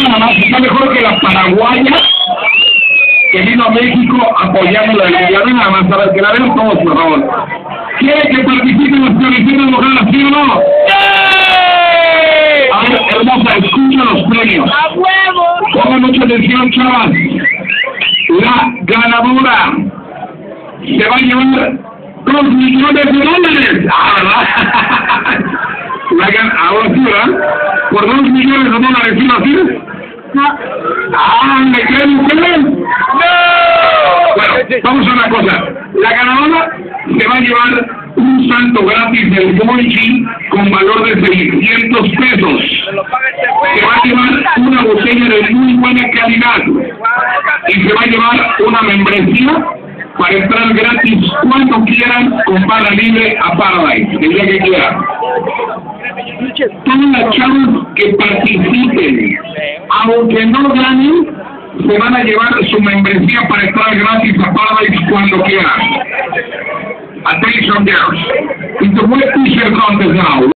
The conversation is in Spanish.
nada más, está mejor que la paraguaya que vino a México apoyando la ley. Nada más, para que la vean todos, por favor. ¿Quiere que participen los coaliciones mojadas, sí o no? A ver, hermosa, escucha los premios. ¡A huevo! Pongan mucha atención, chavas. La ganadora se va a llevar 2 millones de dólares. ¿Verdad? Ahora sí, ¿verdad? Por 2 millones de dólares, ¿sí lo haces? No. ¿Me creen ustedes? ¡No! Bueno, vamos a una cosa. La ganadora se va a llevar un santo gratis del Monchi con valor de 600 pesos. Se va a llevar una botella de muy buena calidad. Y se va a llevar una membresía para entrar gratis cuando quieran con barra libre a Paradise, el día que quieran. Todas las chavas que participen, aunque no ganen, se van a llevar su membresía para entrar gratis a Paradise cuando quieran. Attention girls, it's a wet t-shirt contest now.